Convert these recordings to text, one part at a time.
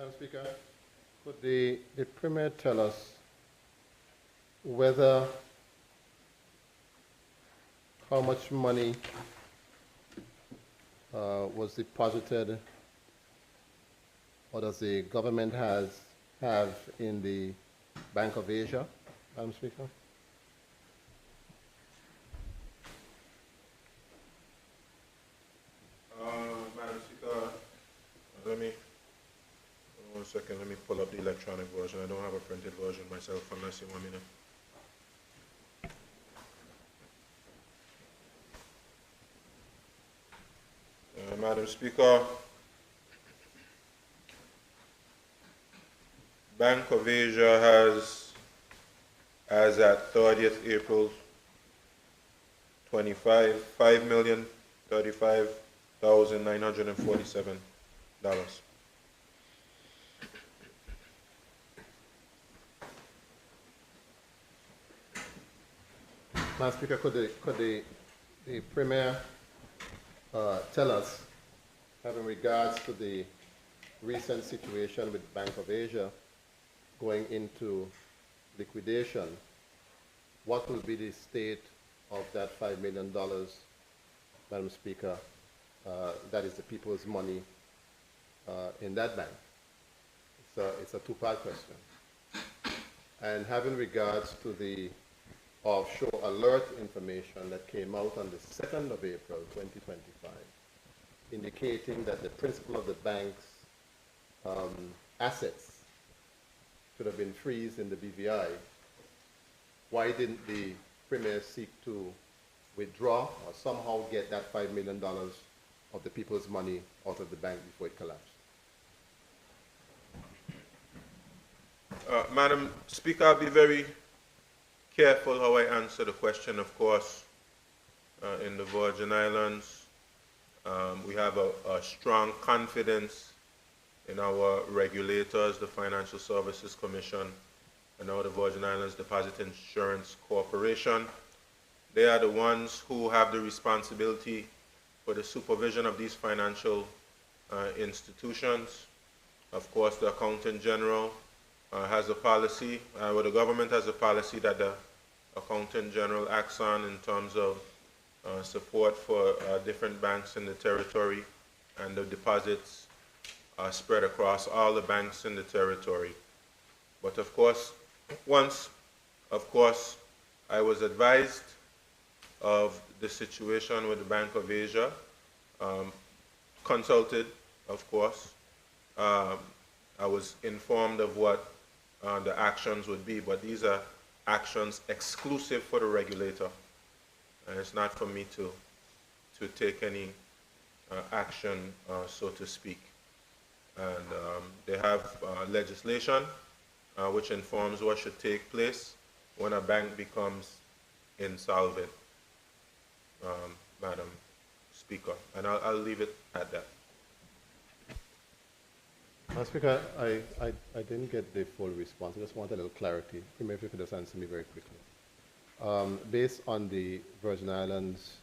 Madam Speaker, could the Premier tell us whether how much money was deposited or does the government have in the Bank of Asia, Madam Speaker? Madam Speaker, let me, one second, let me pull up the electronic version. I don't have a printed version myself unless you want me to. Madam Speaker, Bank of Asia has, as at 30th April 25, $5,035,947. Madam Speaker, could the Premier tell us, having regards to the recent situation with Bank of Asia going into liquidation, what will be the state of that $5 million, Madam Speaker, that is the people's money in that bank? It's a two-part question. And having regards to the offshore alert information that came out on the 2nd of April 2025, indicating that the principal of the bank's assets should have been freezed in the BVI, why didn't the Premier seek to withdraw or somehow get that $5 million of the people's money out of the bank before it collapsed? Madam Speaker, I'll be very careful how I answer the question. Of course, in the Virgin Islands, we have a strong confidence in our regulators, the Financial Services Commission, and now the Virgin Islands Deposit Insurance Corporation. They are the ones who have the responsibility for the supervision of these financial institutions. Of course, the Accountant General has a policy, the government has a policy that the Accountant General acts on in terms of support for different banks in the territory, and the deposits are spread across all the banks in the territory. But of course, once, I was advised of the situation with the Bank of Asia, consulted, of course. I was informed of what the actions would be, but these are actions exclusive for the regulator, and it's not for me to take any action, so to speak. And they have legislation which informs what should take place when a bank becomes insolvent, Madam Speaker, and I'll leave it at that. Madam Speaker, I didn't get the full response. I just want a little clarity. Premier, if you could just answer me very quickly. Based on the Virgin Islands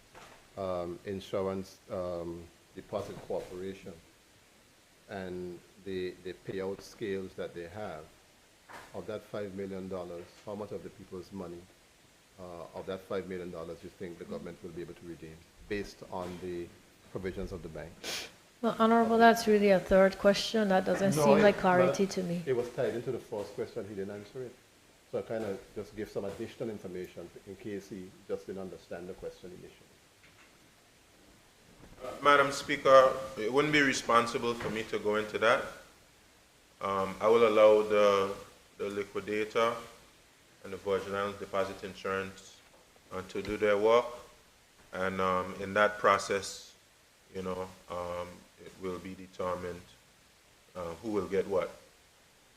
Insurance Deposit Corporation and the payout scales that they have, of that $5 million, how much of the people's money of that $5 million you think the government will be able to redeem based on the provisions of the bank? Well, Honorable, that's really a third question. That doesn't seem like clarity to me. It was tied into the first question. He didn't answer it. So I kind of just give some additional information in case he just didn't understand the question initially. Madam Speaker, it wouldn't be responsible for me to go into that. I will allow the liquidator and the Virgin Islands Deposit Insurance to do their work. And in that process, it will be determined who will get what.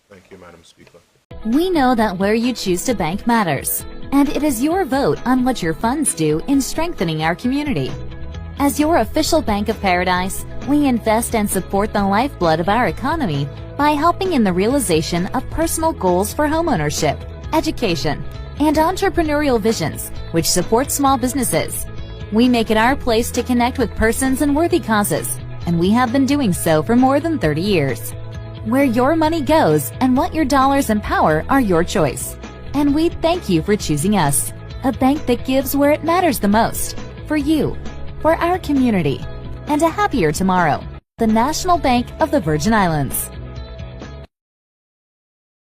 Thank you, Madam Speaker. We know that where you choose to bank matters, and it is your vote on what your funds do in strengthening our community. As your official Bank of Paradise, we invest and support the lifeblood of our economy by helping in the realization of personal goals for homeownership, education, and entrepreneurial visions, which support small businesses. We make it our place to connect with persons and worthy causes, and we have been doing so for more than 30 years. Where your money goes and what your dollars empower are your choice. And we thank you for choosing us, a bank that gives where it matters the most, for you, for our community, and a happier tomorrow. The National Bank of the Virgin Islands.